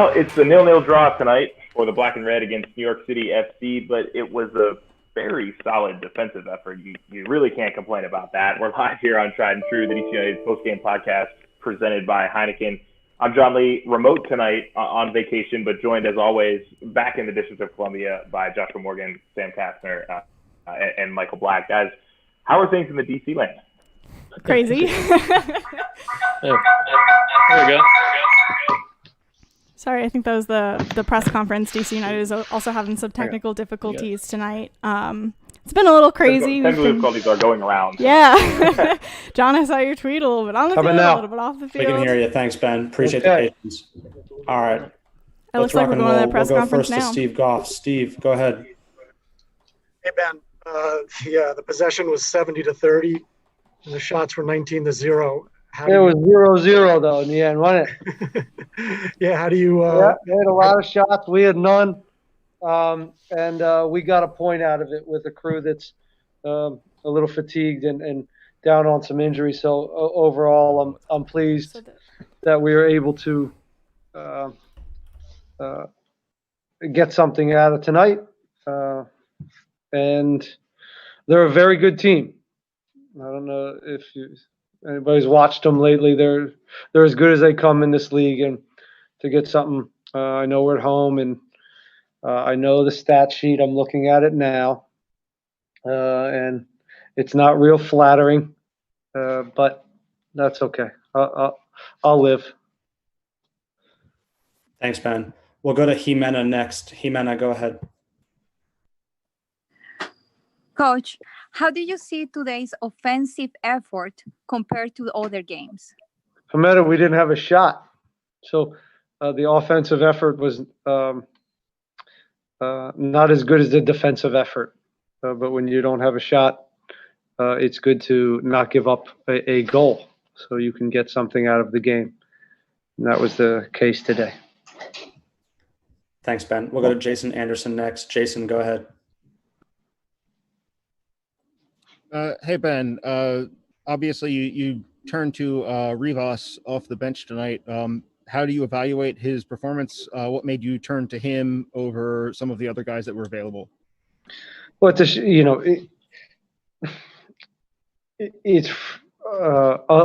it's the 0-0 draw tonight for the Black and Red against New York City FC, but it was a very solid defensive effort. You really can't complain about that. We're live here on Tried and True, the DC United Postgame podcast presented by Heineken. I'm John Lee, remote tonight on vacation, but joined as always back in the District of Columbia by Joshua Morgan, Sam Kastner, and Michael Black. Guys, how are things in the DC land? Crazy. There we go. Sorry, I think that was the press conference. DC United is also having some technical difficulties tonight. It's been a little crazy. Technical difficulties are going around. Yeah. John, I saw your tweet a little bit on the field, a little bit off the field. We can hear you. Thanks, Ben. Appreciate the patience. All right. It looks like we're going to the press conference now. We'll go first to Steve Goff. Steve, go ahead. Hey, Ben. The possession was 70-30, and the shots were 19-0. It was 0-0 though in the end, wasn't it? Yeah. How do you? They had a lot of shots. We had none, and we got a point out of it with a crew that's a little fatigued and down on some injuries. So overall, I'm pleased that we were able to get something out of tonight. And they're a very good team. I don't know if anybody's watched them lately. They're as good as they come in this league, and to get something, I know we're at home, and I know the stat sheet. I'm looking at it now, and it's not real flattering, but that's okay. I'll live. Thanks, Ben. We'll go to Jimena next. Jimena, go ahead. Coach, how do you see today's offensive effort compared to other games? Jimena, we didn't have a shot. So the offensive effort was not as good as the defensive effort. But when you don't have a shot, it's good to not give up a goal so you can get something out of the game. And that was the case today. Thanks, Ben. We'll go to Jason Anderson next. Jason, go ahead. Hey, Ben. Obviously, you turned to Rivas off the bench tonight. How do you evaluate his performance? What made you turn to him over some of the other guys that were available? Well, it's a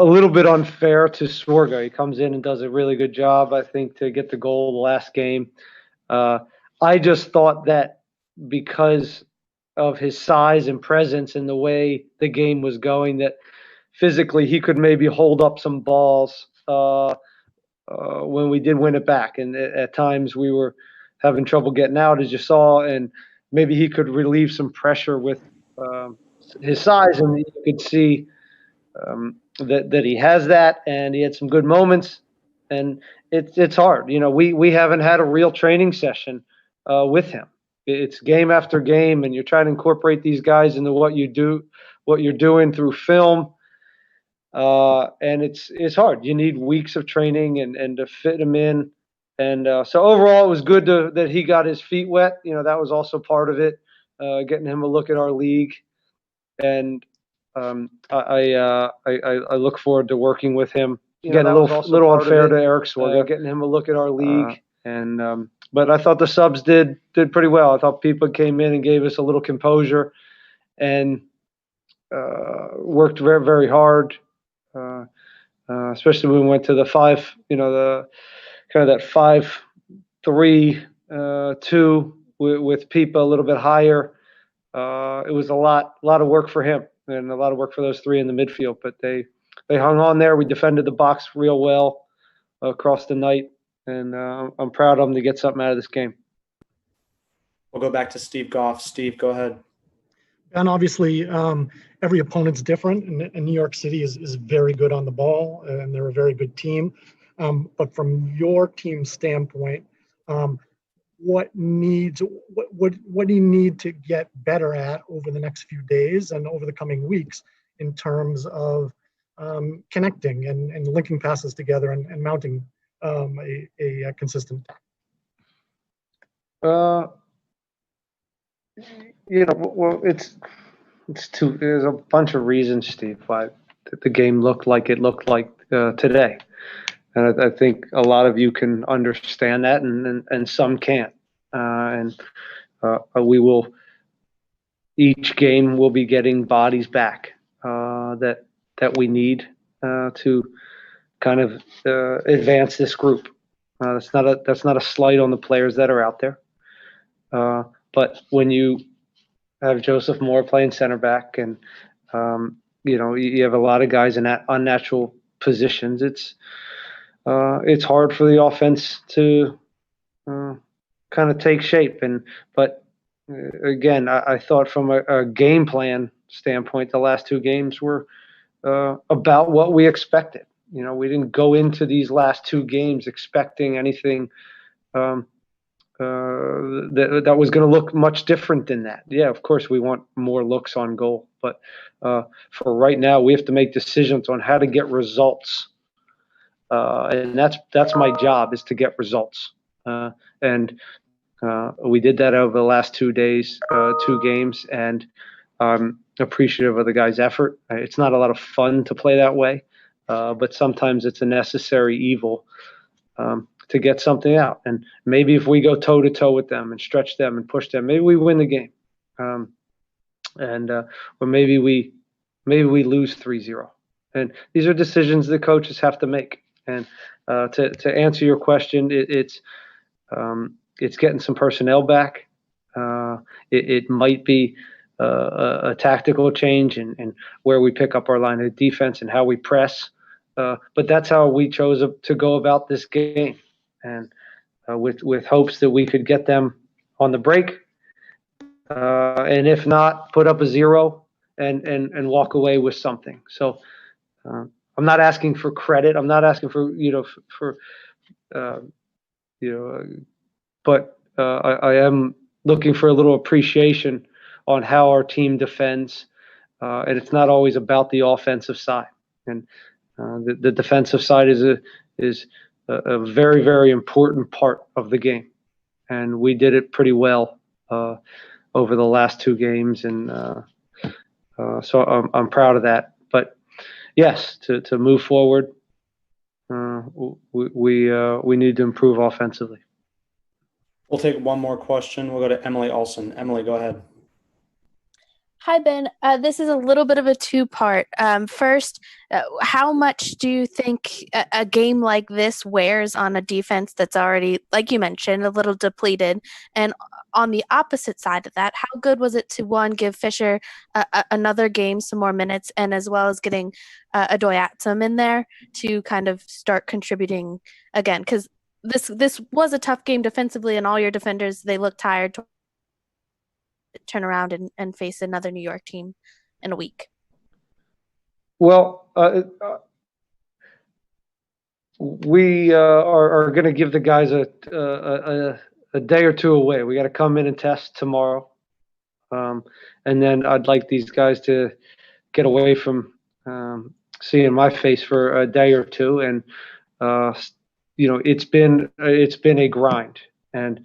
little bit unfair to Sworga. He comes in and does a really good job, I think, to get the goal the last game. I just thought that because of his size and presence and the way the game was going, that physically he could maybe hold up some balls when we did win it back. And at times we were having trouble getting out, as you saw, and maybe he could relieve some pressure with his size, and you could see that he has that, and he had some good moments. And it's hard. We haven't had a real training session with him. It's game after game, and you're trying to incorporate these guys into what you're doing through film. And it's hard. You need weeks of training and to fit him in. And so overall, it was good that he got his feet wet. That was also part of it, getting him a look at our league. And I look forward to working with him. Again, a little unfair to Eric Sworga, getting him a look at our league. But I thought the subs did pretty well. I thought people came in and gave us a little composure and worked very, very hard, especially when we went to the 5-3-2 with Pipa a little bit higher. It was a lot of work for him and a lot of work for those three in the midfield. But they hung on there. We defended the box real well across the night. And I'm proud of them to get something out of this game. We'll go back to Steve Goff. Steve, go ahead. And obviously, every opponent's different, and New York City is very good on the ball, and they're a very good team. But from your team's standpoint, what do you need to get better at over the next few days and over the coming weeks in terms of connecting and linking passes together and mounting a consistent attack? Well, there's a bunch of reasons, Steve, why the game looked like it looked like today. And I think a lot of you can understand that, and some can't. We will, each game will be getting bodies back that we need to kind of advance this group. That's not a slight on the players that are out there. But when you have Joseph Moore playing center back, and you have a lot of guys in that unnatural positions, it's hard for the offense to kind of take shape. But again, I thought from a game plan standpoint, the last two games were about what we expected. We didn't go into these last two games expecting anything that was going to look much different than that. Yeah, of course, we want more looks on goal, but for right now, we have to make decisions on how to get results, and that's my job, is to get results. And we did that over the last 2 days, 2 games, and I'm appreciative of the guys' effort. It's not a lot of fun to play that way, but sometimes it's a necessary evil to get something out. And maybe if we go toe to toe with them and stretch them and push them, maybe we win the game. Or maybe we lose 3-0. And these are decisions the coaches have to make. And to answer your question, it's getting some personnel back. It might be a tactical change in where we pick up our line of defense and how we press. But that's how we chose to go about this game. And with hopes that we could get them on the break, and if not, put up a 0 and walk away with something. So I'm not asking for credit. I'm not asking for but I am looking for a little appreciation on how our team defends, and it's not always about the offensive side. And the defensive side is a very, very important part of the game, and we did it pretty well over the last 2 games, and so I'm proud of that. But yes, to move forward, we need to improve offensively. We'll take one more question. We'll go to Emily Olson. Emily, go ahead. Hi, Ben. This is a little bit of a 2-part. First, how much do you think a game like this wears on a defense that's already, like you mentioned, a little depleted? And on the opposite side of that, how good was it to, one, give Fisher another game, some more minutes, and as well as getting Adoyatsum in there to kind of start contributing again? Because this was a tough game defensively, and all your defenders, they look tired to turn around and face another New York team in a week. Well, we are going to give the guys a day or 2 away. We got to come in and test tomorrow, and then I'd like these guys to get away from seeing my face for a day or 2. And it's been a grind, and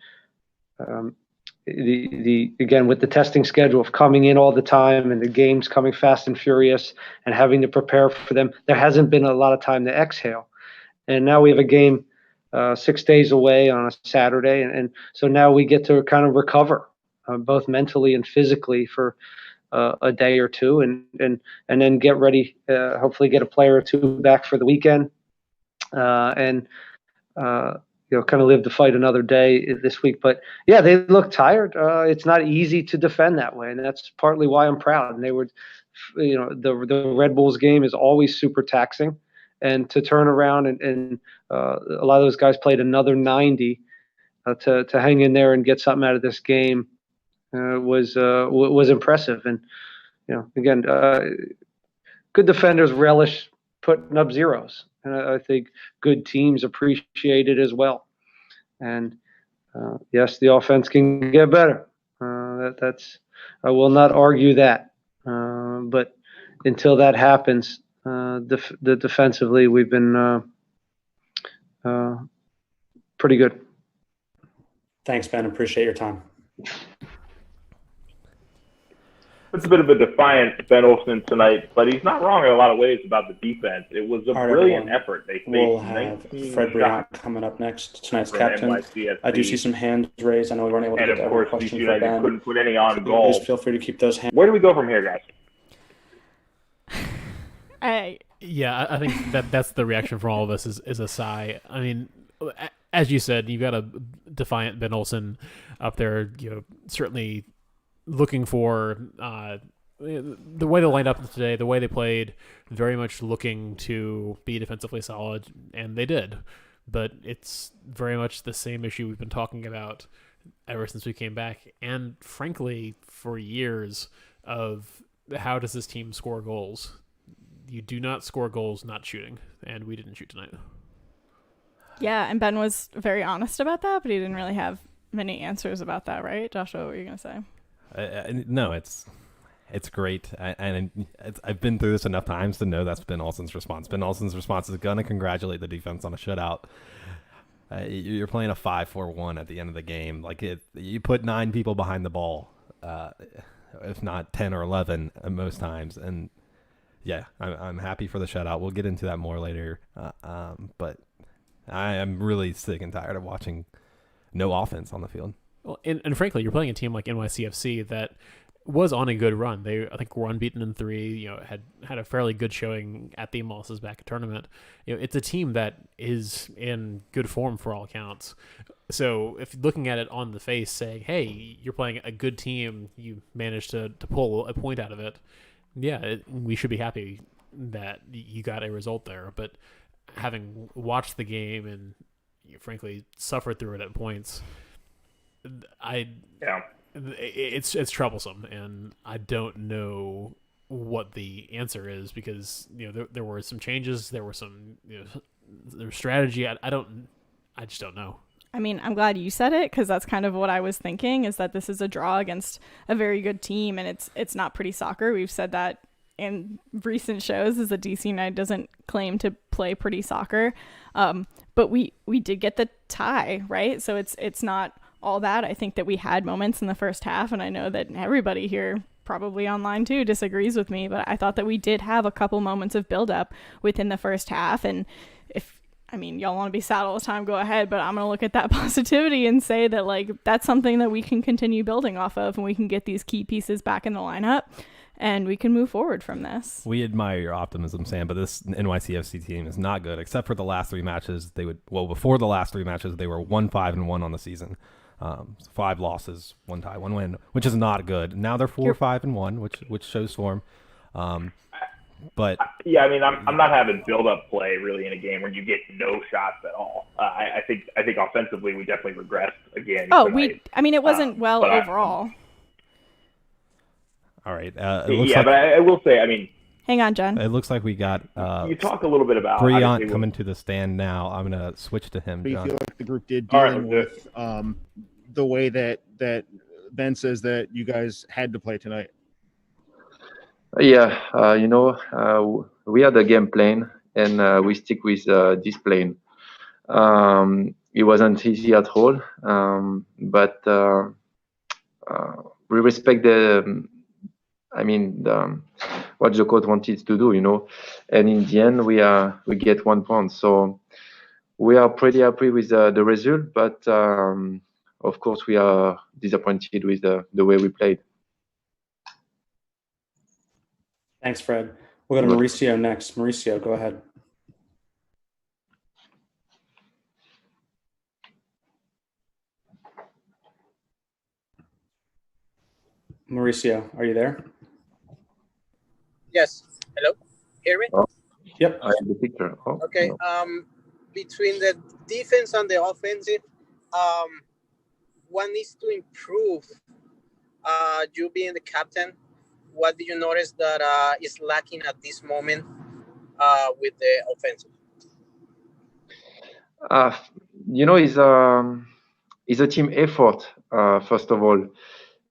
again, with the testing schedule of coming in all the time and the games coming fast and furious and having to prepare for them, there hasn't been a lot of time to exhale. And now we have a game 6 days away on a Saturday, and so now we get to kind of recover both mentally and physically for a day or 2, and then get ready. Hopefully, get a player or 2 back for the weekend, and kind of live to fight another day this week. But yeah, they look tired. It's not easy to defend that way, and that's partly why I'm proud. And they were, the Red Bulls game is always super taxing, and to turn around and a lot of those guys played another 90 to hang in there and get something out of this game was impressive. And again, good defenders relish putting up zeros. And I think good teams appreciate it as well. And yes, the offense can get better. I will not argue that. But until that happens, the defensively we've been pretty good. Thanks, Ben. Appreciate your time. It's a bit of a defiant Ben Olsen tonight, but he's not wrong in a lot of ways about the defense. It was a brilliant effort. They We'll faced have 19 Fred Briant shots coming up next, tonight's from captain. NYCFC. I do see some hands raised. I know we weren't able to And get of to every course, question DC for United Ben. couldn't put any on goal. Please feel free to keep those hands. Where do we go from here, guys? Yeah, I think that's the reaction from all of us is a sigh. I mean, as you said, you've got a defiant Ben Olsen up there, certainly looking for the way they lined up today, the way they played, very much looking to be defensively solid, and they did. But it's very much the same issue we've been talking about ever since we came back, and frankly, for years of how does this team score goals? You do not score goals not shooting, and we didn't shoot tonight. Yeah, and Ben was very honest about that, but he didn't really have many answers about that, right? Joshua, what were you going to say? No, it's great. I've been through this enough times to know that's Ben Olsen's response. Ben Olsen's response is going to congratulate the defense on a shutout. You're playing a 5-4-1 at the end of the game. You put 9 people behind the ball, if not 10 or 11 most times. And yeah, I'm happy for the shutout. We'll get into that more later. But I am really sick and tired of watching no offense on the field. Well, and frankly, you're playing a team like NYCFC that was on a good run. They, I think, were unbeaten in 3. Had a fairly good showing at the Mosses back tournament. It's a team that is in good form for all accounts. So if looking at it on the face, saying, "Hey, you're playing a good team, you managed to pull a point out of it," yeah, we should be happy that you got a result there. But having watched the game and frankly suffered through it at points, it's troublesome, and I don't know what the answer is because there were some changes, there were some their strategy. I just don't know. I mean, I'm glad you said it because that's kind of what I was thinking, is that this is a draw against a very good team, and it's not pretty soccer. We've said that in recent shows, is that DC United doesn't claim to play pretty soccer, but we did get the tie, right? So it's not all that. I think that we had moments in the first half, and I know that everybody here, probably online too, disagrees with me, but I thought that we did have a couple moments of build-up within the first half, and y'all want to be sad all the time, go ahead, but I'm going to look at that positivity and say that that's something that we can continue building off of, and we can get these key pieces back in the lineup, and we can move forward from this. We admire your optimism, Sam, but this NYCFC team is not good, except for the last 3 matches. Before the last 3 matches, they were 1-5-1 on the season. 5 losses, 1 tie, 1 win, which is not good. Now they're 4-5-1, which shows form. But yeah, I'm not having build-up play really in a game where you get no shots at all. I think offensively we definitely regressed again. Tonight. It wasn't well overall. All right. But I will say, hang on, Jen. It looks like we got you talk a little bit about Briant coming to the stand now. I'm gonna switch to him. What do you John. feel like the group did dealing with the way that Ben says that you guys had to play tonight? Yeah, we had a game plan, and we stick with this plan. It wasn't easy at all, but we respect what the coach wanted to do, and in the end we get 1 point. So we are pretty happy with the result, but of course we are disappointed with the way we played. Thanks, Fred. We'll go to Mauricio next. Mauricio, go ahead. Mauricio, are you there? Yes. Hello? Hear me? Oh. Yep. I have the picture. Oh, okay. no. Between the defense and the offensive, one needs to improve. You being the captain, what do you notice that is lacking at this moment with the offensive? It's a team effort, first of all.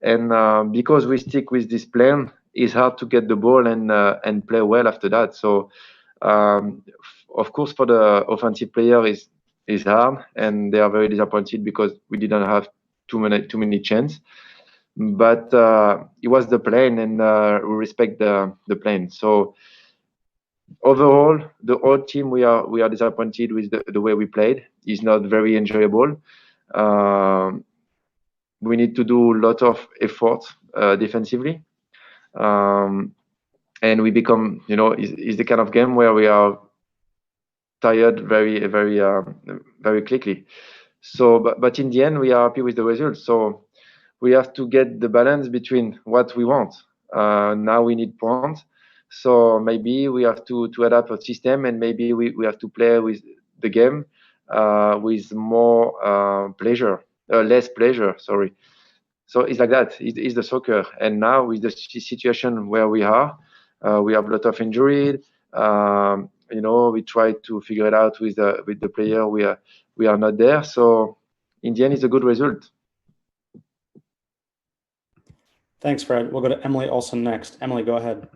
And because we stick with this plan, it's hard to get the ball and play well after that. So, of course, for the offensive player, is hard, and they are very disappointed because we didn't have too many chances. but it was the plan, and we respect the plan. So overall, the whole team, we are disappointed with the way we played. It's not very enjoyable. We need to do a lot of effort defensively, and we become, is the kind of game where we are tired very quickly. So, but in the end, we are happy with the results. So we have to get the balance between what we want. Now we need points. So maybe we have to adapt a system, and maybe we have to play with the game with more pleasure, less pleasure. Sorry. So it's like that. It's the soccer, and now with the situation where we have a lot of injury. We try to figure it out with the player. We are not there. So in the end, it's a good result. Thanks, Fred. We'll go to Emily Olson next. Emily, go ahead.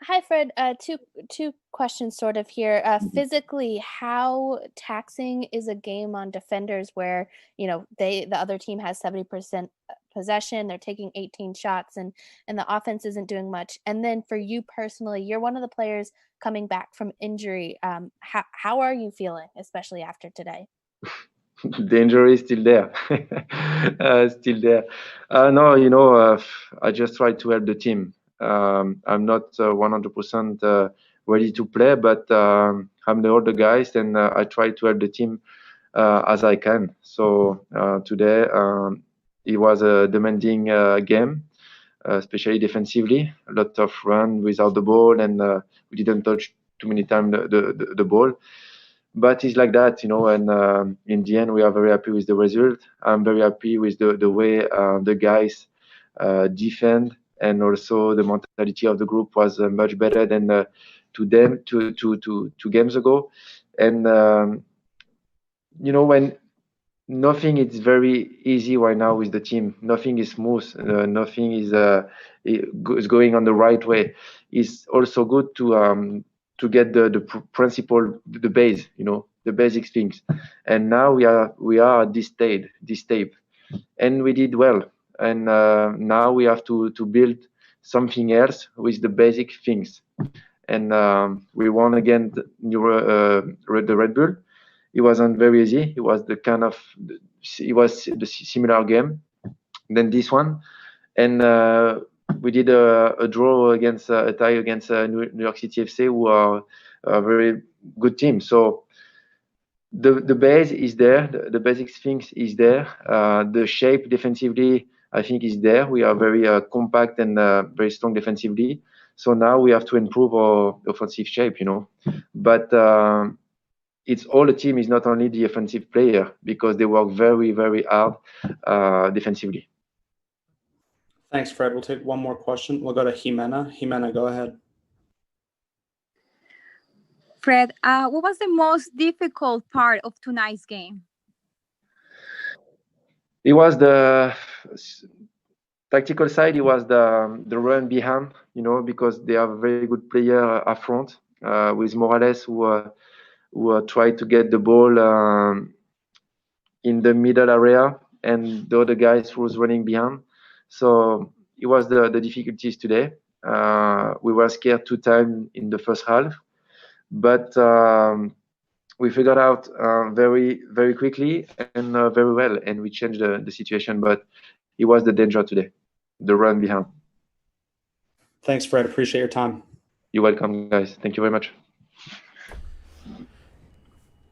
Hi, Fred. Two questions sort of here. Physically, how taxing is a game on defenders where, the other team has 70% possession, they're taking 18 shots, and the offense isn't doing much? And then for you personally, you're one of the players coming back from injury. How are you feeling, especially after today? The injury is still there. Still there. No, I just try to help the team. I'm not 100% ready to play, but I'm the older guys, and I try to help the team as I can. So today it was a demanding game, especially defensively. A lot of run without the ball, and we didn't touch too many times the ball. But it's like that, and in the end, we are very happy with the result. I'm very happy with the way the guys defend, and also the mentality of the group was much better than two games ago. And when nothing is very easy right now with the team, nothing is smooth, nothing is going on the right way. It's also good to get the principle, the base, the basic things. And now we are at this stage, and we did well. And now we have to build something else with the basic things. And we won again the Red Bull. It wasn't very easy. It was the similar game than this one. And we did a draw against a tie against New York City FC, who are a very good team. So the base is there, the basic things is there. The shape defensively, I think, is there. We are very compact and very strong defensively. So now we have to improve our offensive shape, But it's all the team, is not only the offensive player, because they work very, very hard defensively. Thanks, Fred. We'll take one more question. We'll go to Jimena. Jimena, go ahead. Fred, what was the most difficult part of tonight's game? It was the tactical side. It was the run behind, because they have a very good player up front with Morales, who tried to get the ball in the middle area, and the other guys was running behind. So it was the difficulties today. We were scared 2 times in the first half, but we figured out very, very quickly and very well, and we changed the situation. But it was the danger today, the run behind. Thanks, Fred. Appreciate your time. You're welcome, guys. Thank you very much.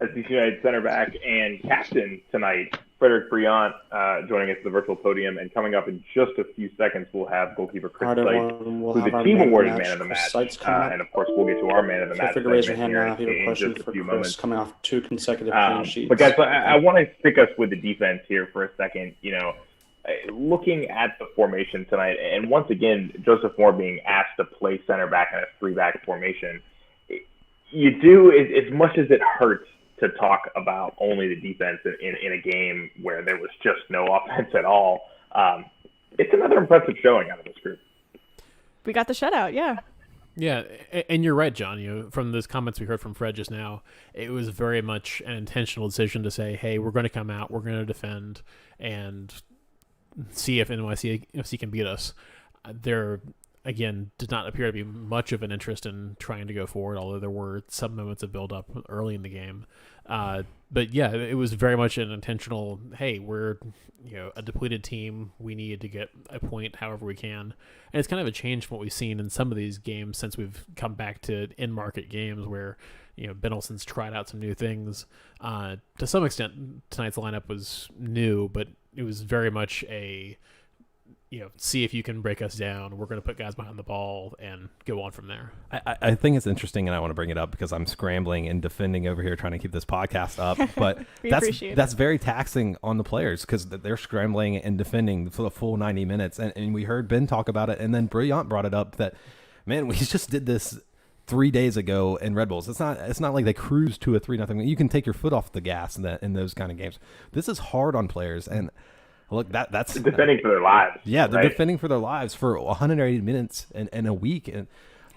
As DC United center back and captain tonight, Frederic Briant, joining us at the virtual podium. And coming up in just a few seconds, we'll have goalkeeper Chris Sykes, who's the team awarded man of the match. And of course, we'll get to our man of the match. Feel free to raise your hand now if you have a question for Chris, coming off 2 consecutive clean sheets. But guys, I want to stick us with the defense here for a second. Looking at the formation tonight, and once again, Joseph Moore being asked to play center back in a 3-back formation, you do, as much as it hurts to talk about only the defense in a game where there was just no offense at all, it's another impressive showing out of this group. We got the shutout, yeah. Yeah, and you're right, John. From those comments we heard from Fred just now, it was very much an intentional decision to say, hey, we're going to come out, we're going to defend, and see if NYCFC can beat us. There, again, did not appear to be much of an interest in trying to go forward, although there were some moments of build-up early in the game. But yeah, it was very much an intentional, hey, we're a depleted team. We need to get a point however we can. And it's kind of a change from what we've seen in some of these games since we've come back to in-market games where Ben Olsen's tried out some new things. To some extent, tonight's lineup was new, but it was very much a see if you can break us down. We're going to put guys behind the ball and go on from there. I think it's interesting, and I want to bring it up because I'm scrambling and defending over here trying to keep this podcast up. But that's very taxing on the players because they're scrambling and defending for the full 90 minutes. And we heard Ben talk about it, and then Brillant brought it up that, man, we just did this 3 days ago in Red Bulls. It's not like they cruise to a 3-0. You can take your foot off the gas in those kind of games. This is hard on players, and look, that's they're defending for their lives. Yeah, they're right? defending for their lives for 180 minutes in a week. And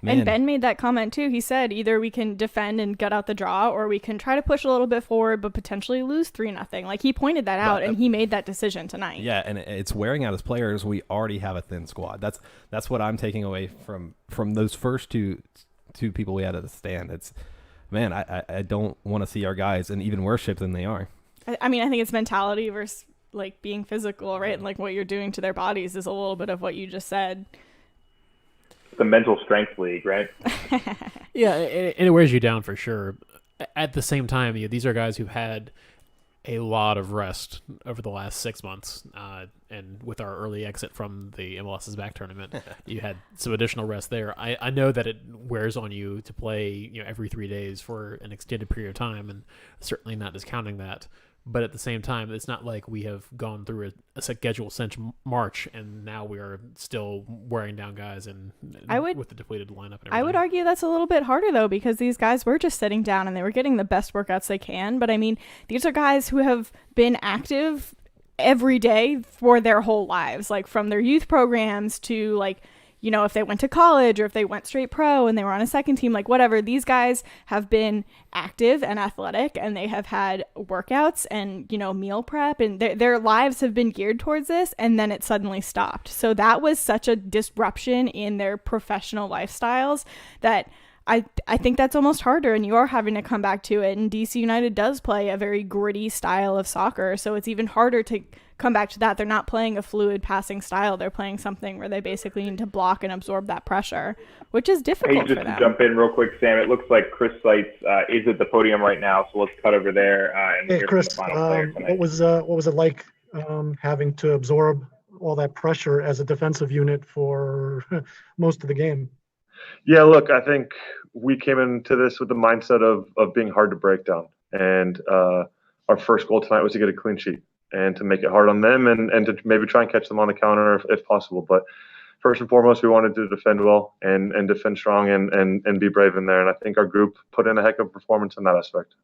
Ben made that comment too. He said either we can defend and gut out the draw, or we can try to push a little bit forward, but potentially lose 3-0. Like he pointed that out, and he made that decision tonight. Yeah, and it's wearing out his players. We already have a thin squad. That's what I'm taking away from those first two people we had at the stand. It's, man, I don't want to see our guys in even worse shape than they are. I mean, I think it's mentality versus like being physical, right? And like what you're doing to their bodies is a little bit of what you just said. The mental strength league, right? Yeah, and it wears you down for sure. At the same time, these are guys who've had a lot of rest over the last 6 months, and with our early exit from the MLS's back tournament, you had some additional rest there. I know that it wears on you to play every 3 days for an extended period of time, and certainly not discounting that. But at the same time, it's not like we have gone through a schedule since March, and now we are still wearing down guys with the depleted lineup. And I would argue that's a little bit harder, though, because these guys were just sitting down and they were getting the best workouts they can. But, I mean, these are guys who have been active every day for their whole lives, like from their youth programs to, like, if they went to college or if they went straight pro and they were on a second team, like whatever, these guys have been active and athletic, and they have had workouts and, meal prep, and their lives have been geared towards this, and then it suddenly stopped. So that was such a disruption in their professional lifestyles that I think that's almost harder, and you are having to come back to it. And DC United does play a very gritty style of soccer, so it's even harder to come back to that. They're not playing a fluid passing style. They're playing something where they basically need to block and absorb that pressure, which is difficult for them. Just to jump in real quick, Sam, it looks like Chris Seitz is at the podium right now, so let's cut over there. And hey, Chris, what was it like having to absorb all that pressure as a defensive unit for most of the game? Yeah, look, I think we came into this with the mindset of being hard to break down. And our first goal tonight was to get a clean sheet and to make it hard on them and to maybe try and catch them on the counter if possible. But first and foremost, we wanted to defend well and defend strong and be brave in there. And I think our group put in a heck of a performance in that aspect.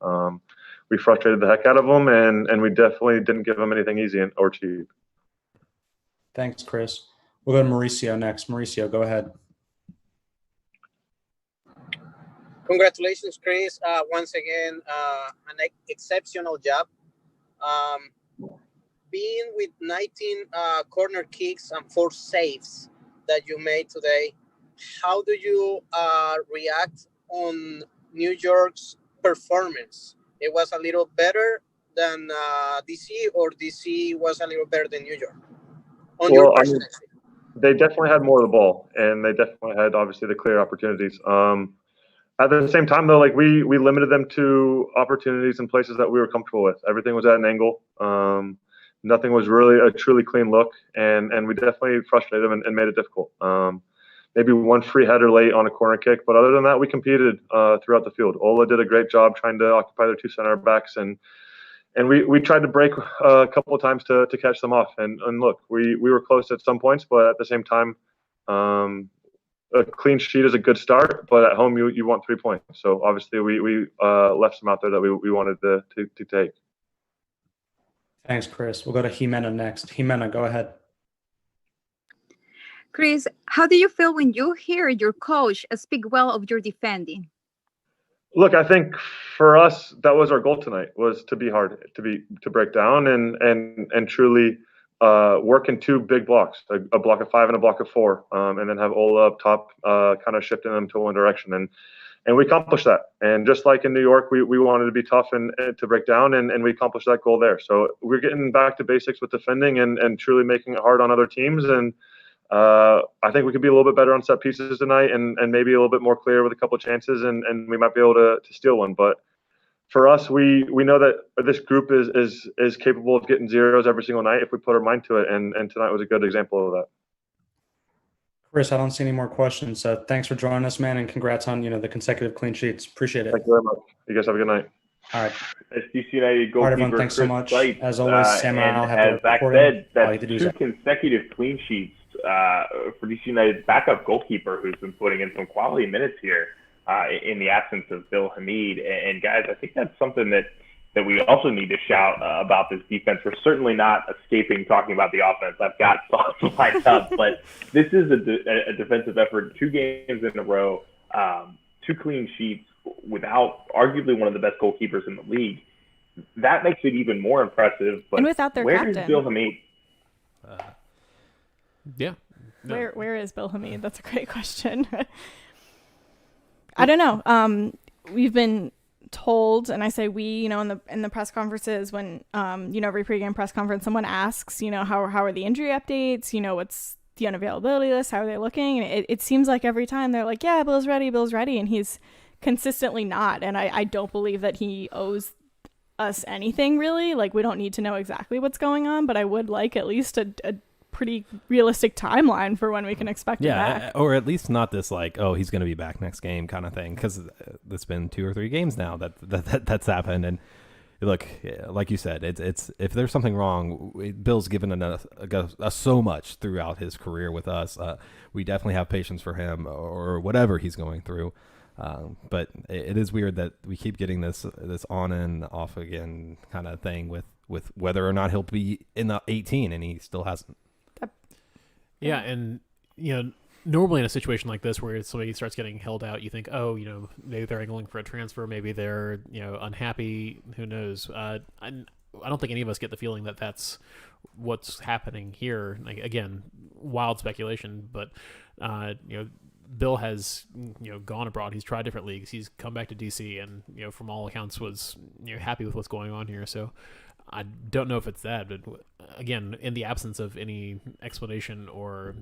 We frustrated the heck out of them, and we definitely didn't give them anything easy or cheap. Thanks, Chris. We'll go to Mauricio next. Mauricio, go ahead. Congratulations, Chris. Once again, an exceptional job. Being with 19 corner kicks and 4 saves that you made today, how do you react on New York's performance? It was a little better than DC, or DC was a little better than New York? Your perspective. They definitely had more of the ball, and they definitely had, obviously, the clear opportunities. At the same time, though, like we limited them to opportunities in places that we were comfortable with. Everything was at an angle. Nothing was really a truly clean look, and we definitely frustrated them and made it difficult. Maybe one free header late on a corner kick, but other than that, we competed throughout the field. Ola did a great job trying to occupy their 2 center backs, and we tried to break a couple of times to catch them off. And look, we were close at some points, but at the same time, a clean sheet is a good start, but at home you want 3 points. So obviously we left some out there that we wanted to take. Thanks, Chris. We'll go to Jimena next. Jimena, go ahead. Chris, how do you feel when you hear your coach speak well of your defending? Look, I think for us that was our goal tonight, was to be hard, to break down and truly work in 2 big blocks, a block of 5 and a block of 4, and then have Ola up top, kind of shifting them to one direction. And we accomplished that. And just like in New York, we wanted to be tough and to break down, and we accomplished that goal there. So we're getting back to basics with defending and truly making it hard on other teams. And I think we could be a little bit better on set pieces tonight and maybe a little bit more clear with a couple of chances, and we might be able to steal one. But for us, we know that this group is capable of getting zeros every single night if we put our mind to it. And tonight was a good example of that. Chris, I don't see any more questions. Thanks for joining us, man, and congrats on the consecutive clean sheets. Appreciate it. Thank you very much. You guys have a good night. All right. As DC United All right, goalkeeper everyone, thanks so Chris much. Seitz, As always, Sam and I'll have as the Zach recording. said, All you that's have to do is 2 consecutive clean sheets for DC United's backup goalkeeper, who's been putting in some quality minutes here in the absence of Bill Hamid. And guys, I think that's something that we also need to shout about this defense. We're certainly not escaping talking about the offense. I've got thoughts lined up, but this is a defensive effort, 2 games in a row, 2 clean sheets without arguably one of the best goalkeepers in the league. That makes it even more impressive. But and without their where captain. is Bill Hamid? Yeah. No. Where is Bill Hamid? That's a great question. I don't know. We've been told, and I say we, in the press conferences when, every pregame press conference, someone asks, how are the injury updates? What's the unavailability list? How are they looking? And it seems like every time they're like, yeah, Bill's ready. And he's consistently not. And I don't believe that he owes us anything really. Like, we don't need to know exactly what's going on, but I would like at least a pretty realistic timeline for when we can expect him back. Or at least not this like, oh, he's going to be back next game kind of thing, because it's been 2 or 3 games now that's happened. And look, like you said, it's if there's something wrong, Bill's given enough so much throughout his career with us. We definitely have patience for him or whatever he's going through. But it is weird that we keep getting this on and off again kind of thing with whether or not he'll be in the 18, and he still hasn't. Yeah, and normally in a situation like this where somebody starts getting held out, you think, oh, maybe they're angling for a transfer, maybe they're unhappy, who knows? I don't think any of us get the feeling that that's what's happening here. Like, again, wild speculation, but Bill has gone abroad. He's tried different leagues. He's come back to DC, and from all accounts was happy with what's going on here. So I don't know if it's that, but again, in the absence of any explanation or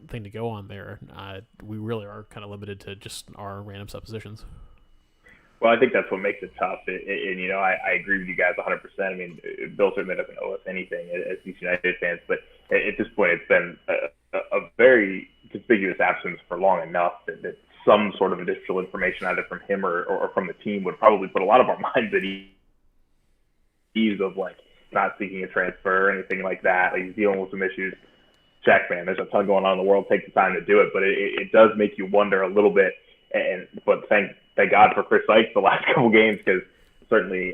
thing to go on there, we really are kind of limited to just our random suppositions. Well, I think that's what makes it tough. And I agree with you guys 100%. I mean, Bill certainly doesn't owe us anything as DC United fans, but at this point, it's been a very conspicuous absence for long enough that some sort of additional information either from him or from the team would probably put a lot of our minds at ease of like not seeking a transfer or anything like that. Like, he's dealing with some issues. Check, man. There's a ton going on in the world. Take the time to do it, but it does make you wonder a little bit. But thank God for Chris Seitz the last couple games, because certainly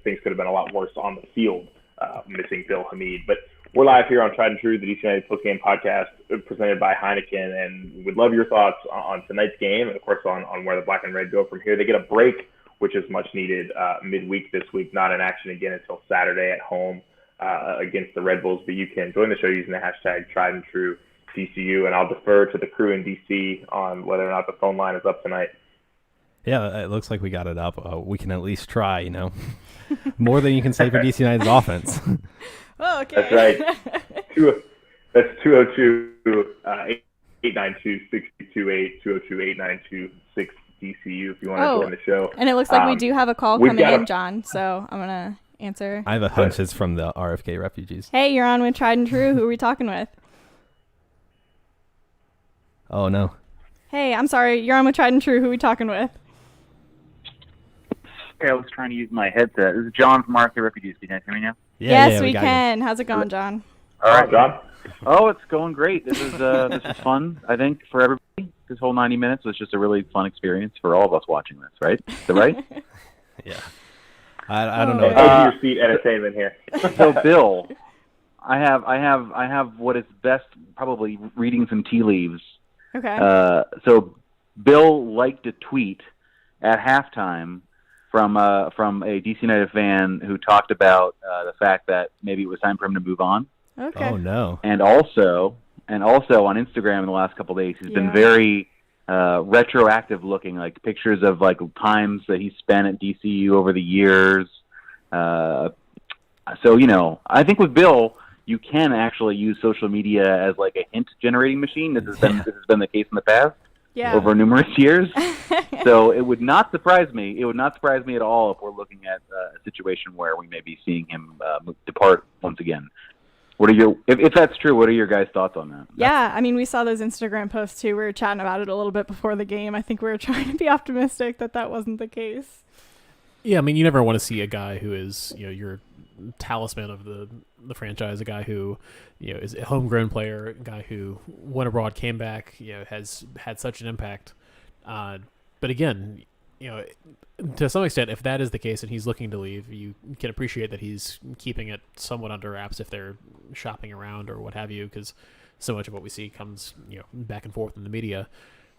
things could have been a lot worse on the field missing Bill Hamid. But we're live here on Tried and True, the DC United Postgame podcast presented by Heineken, and we'd love your thoughts on tonight's game and, of course, on where the Black and Red go from here. They get a break, which is much needed midweek this week, not in action again until Saturday at home against the Red Bulls. But you can join the show using the hashtag Tried and True DCU, and I'll defer to the crew in DC on whether or not the phone line is up tonight. Yeah, it looks like we got it up. We can at least try, more than you can say for DC United's offense. Oh, okay. That's right. That's 202-892-6228, 202-892-6DCU if you want to join the show. And it looks like we do have a call coming in, John, so I'm going to answer. I have a hunch it's from the RFK refugees. Hey, you're on with Tried and True. Who are we talking with? Oh, no. Hey, I'm sorry. You're on with Tried and True. Who are we talking with? Okay, I was trying to use my headset. This is John from RFK Refugees. Can you guys hear me now? Yes, we can. How's it going, John? All right, John. Oh, it's going great. This is fun, I think, for everybody. This whole 90 minutes was just a really fun experience for all of us watching this, right? Is that right? Yeah. I don't know. Edge your seat entertainment here. So, Bill, I have what is best, probably reading some tea leaves. Okay. So, Bill liked a tweet at halftime from a DC United fan who talked about the fact that maybe it was time for him to move on. Okay. Oh no. And also on Instagram in the last couple of days, he's been very retroactive looking, like pictures of like times that he spent at DCU over the years. So, I think with Bill, you can actually use social media as like a hint generating machine. This has been the case in the past over numerous years. So it would not surprise me. It would not surprise me at all if we're looking at a situation where we may be seeing him depart once again. What are if that's true, what are your guys' thoughts on that? Yeah, I mean, we saw those Instagram posts too. We were chatting about it a little bit before the game. I think we were trying to be optimistic that wasn't the case. Yeah, I mean, you never want to see a guy who is, your talisman of the franchise, a guy who, is a homegrown player, a guy who went abroad, came back, has had such an impact. But again, to some extent, if that is the case and he's looking to leave, you can appreciate that he's keeping it somewhat under wraps if they're shopping around or what have you, because so much of what we see comes, back and forth in the media.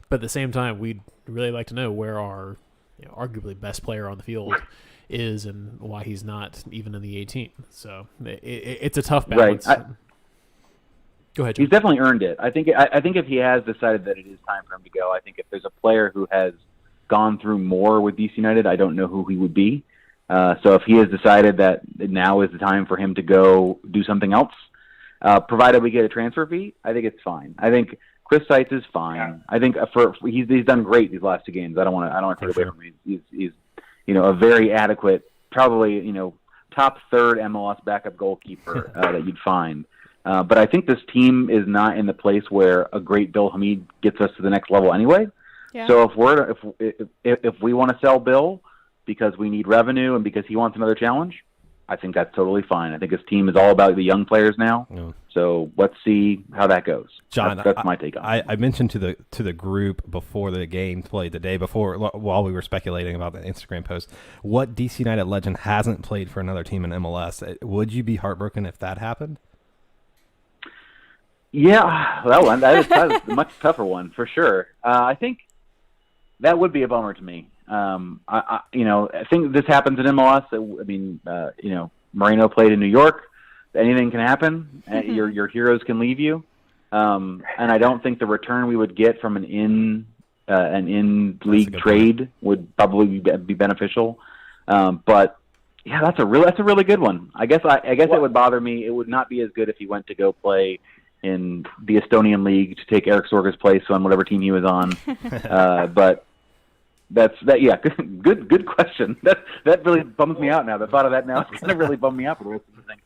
But at the same time, we'd really like to know where our arguably best player on the field is and why he's not even in the 18. So it's a tough balance. Right. Go ahead, John. He's definitely earned it. I think if he has decided that it is time for him to go, I think if there's a player who has gone through more with DC United, I don't know who he would be. So if he has decided that now is the time for him to go do something else, provided we get a transfer fee, I think it's fine. I think Chris Seitz is fine. Yeah. I think he's done great these last two games. I don't want to take away from him. He's a very adequate, probably top third MLS backup goalkeeper that you'd find. But I think this team is not in the place where a great Bill Hamid gets us to the next level anyway. Yeah. So if we want to sell Bill because we need revenue and because he wants another challenge, I think that's totally fine. I think his team is all about the young players now. Yeah. So let's see how that goes. John, that's my take on it. I mentioned to the group before the game played, the day before, while we were speculating about the Instagram post, what DC United legend hasn't played for another team in MLS? Would you be heartbroken if that happened? Yeah, that is a much tougher one for sure. I think that would be a bummer to me. I think this happens in MLS. I mean, Moreno played in New York. Anything can happen. Your heroes can leave you. And I don't think the return we would get from an in-league trade would probably be beneficial. But yeah, that's a really good one. I guess it would bother me. It would not be as good if he went to go play in the Estonian league to take Eric Sorga's place on whatever team he was on. But yeah, good question. That really bums me out now. The thought of that now is going to really bum me out for the rest of the thing.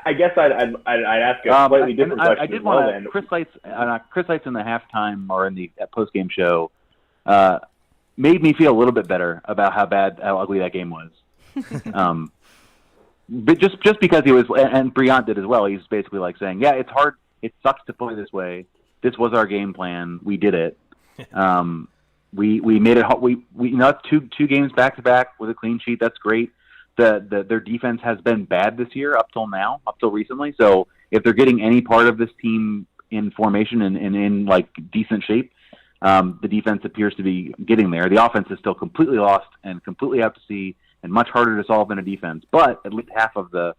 I guess I'd ask a slightly different question. I did want to. Chris Seitz in the halftime or in the post-game show made me feel a little bit better about how ugly that game was. But just because he was, and Briant did as well. He's basically like saying, "Yeah, it's hard. It sucks to play this way. This was our game plan. We did it. We made it. We two games back to back with a clean sheet. That's great. Their defense has been bad this year up till recently. So if they're getting any part of this team in formation and in like decent shape, the defense appears to be getting there. The offense is still completely lost and completely out to sea and much harder to solve than a defense. But at least half of the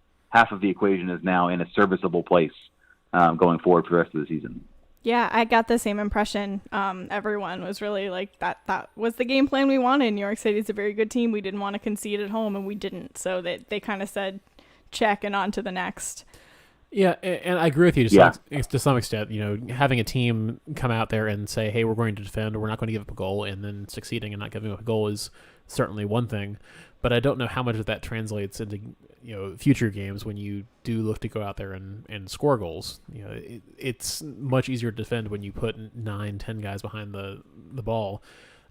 equation is now in a serviceable place going forward for the rest of the season. Yeah, I got the same impression. Everyone was really like that was the game plan we wanted. New York City is a very good team. We didn't want to concede at home, and we didn't. So they kind of said, check and on to the next. Yeah, and I agree with you to some extent. Having a team come out there and say, hey, we're going to defend, or we're not going to give up a goal, and then succeeding and not giving up a goal is certainly one thing. But I don't know how much of that translates into future games when you do look to go out there and score goals. It's much easier to defend when you put 9-10 guys behind the ball.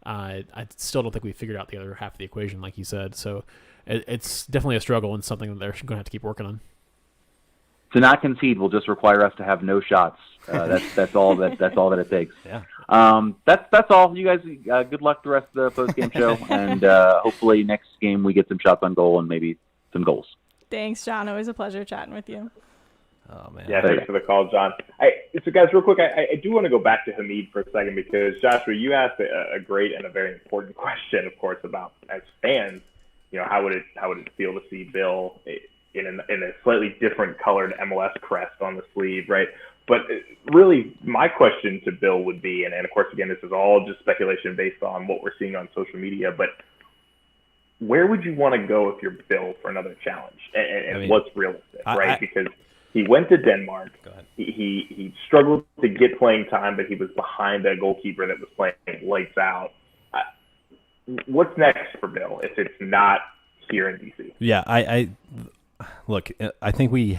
I still don't think we figured out the other half of the equation, like you said. So it's definitely a struggle and something that they're going to have to keep working on. To not concede will just require us to have no shots. That's all that it takes. Yeah. That's all. You guys, good luck the rest of the post-game show, and hopefully next game we get some shots on goal and maybe some goals. Thanks, John. Always a pleasure chatting with you. Oh man. Yeah, thanks for the call, John. So guys, real quick, I do want to go back to Hamid for a second because Joshua, you asked a great and a very important question, of course, about as fans, how would it feel to see Bill in a slightly different colored MLS crest on the sleeve, right? But really, my question to Bill would be, and of course, again, this is all just speculation based on what we're seeing on social media, but where would you want to go if you're Bill for another challenge? And what's realistic, right? Because he went to Denmark. He struggled to get playing time, but he was behind a goalkeeper that was playing lights out. What's next for Bill if it's not here in DC? Yeah, I look. I think we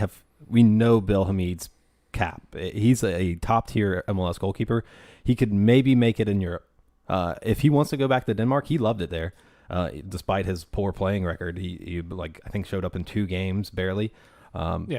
know Bill Hamid's cap. He's a top tier MLS goalkeeper. He could maybe make it in Europe. If he wants to go back to Denmark, he loved it there. Despite his poor playing record, he I think showed up in 2 games barely.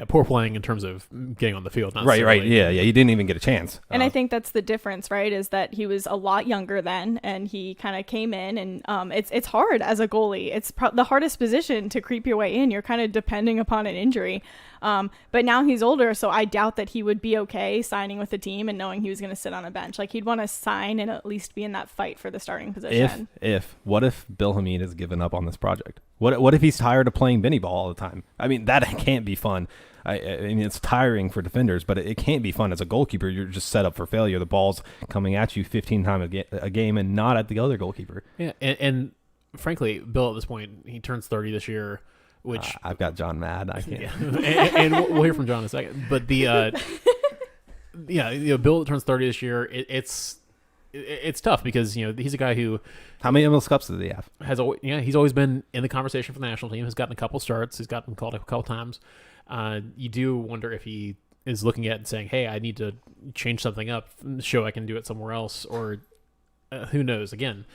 Poor playing in terms of getting on the field. Not right. Yeah. He didn't even get a chance. And I think that's the difference, right? Is that he was a lot younger then, and he kind of came in, and it's hard as a goalie. It's the hardest position to creep your way in. You're kind of depending upon an injury. But now he's older, so I doubt that he would be okay signing with the team and knowing he was going to sit on a bench. Like, he'd want to sign and at least be in that fight for the starting position. What if Bill Hamid has given up on this project? What if he's tired of playing Benny ball all the time? I mean, that can't be fun. I mean, it's tiring for defenders, but it can't be fun as a goalkeeper. You're just set up for failure. The ball's coming at you 15 times a game and not at the other goalkeeper. Yeah, and frankly, Bill at this point, he turns 30 this year. Which I've got John mad. I can't. Yeah. and we'll hear from John in a second. But the Bill turns 30 this year. It's tough because he's a guy who. How many MLS Cups does he have? He's always been in the conversation for the national team. Has gotten a couple starts. He's gotten called a couple times. You do wonder if he is looking at it and saying, "Hey, I need to change something up, show I can do it somewhere else," or who knows? Again,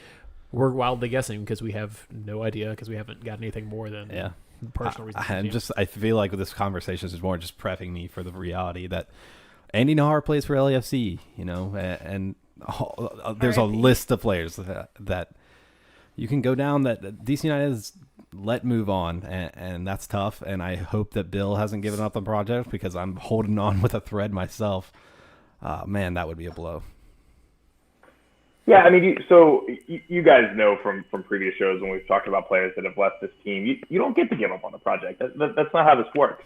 we're wildly guessing because we have no idea because we haven't got anything more than personal reasons. I feel like this conversation is more just prepping me for the reality that Andy Nahar plays for LAFC, and there's a list of players that you can go down that DC United has let move on, and that's tough. And I hope that Bill hasn't given up the project because I'm holding on with a thread myself. Man, that would be a blow. Yeah, I mean, you guys know from previous shows when we've talked about players that have left this team, you don't get to give up on the project. That's not how this works.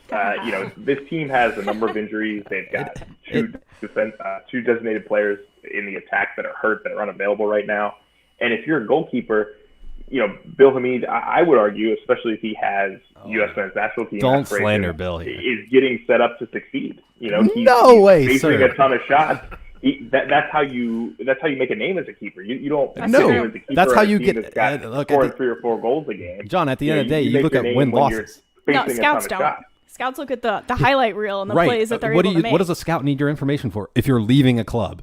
This team has a number of injuries. They've got two designated players in the attack that are hurt, that are unavailable right now. And if you're a goalkeeper, Bill Hamid, I would argue, especially if he has U.S. men's national team, don't slander Bill here, is getting set up to succeed. He's facing a ton of shots. That's how you make a name as a keeper. You don't. No, that's how you get. Scoring 3 or 4 goals a game. John, at the end of the day, you look at win losses. No, scouts don't. Scouts look at the highlight reel and the plays that they're able to make. What does a scout need your information for? If you're leaving a club,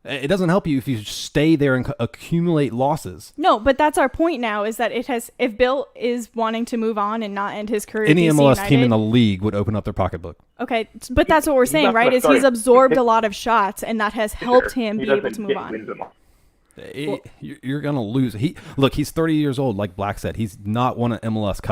it doesn't help you if you stay there and accumulate losses. No, but that's our point now. Is that if Bill is wanting to move on and not end his career, any at DC MLS United, team in the league would open up their pocketbook. Okay, but that's what we're saying, right? Is he's absorbed a lot of shots, and that has helped him be able to move on. You're gonna lose. He's 30 years old. Like Black said, he's not won an MLS Cup.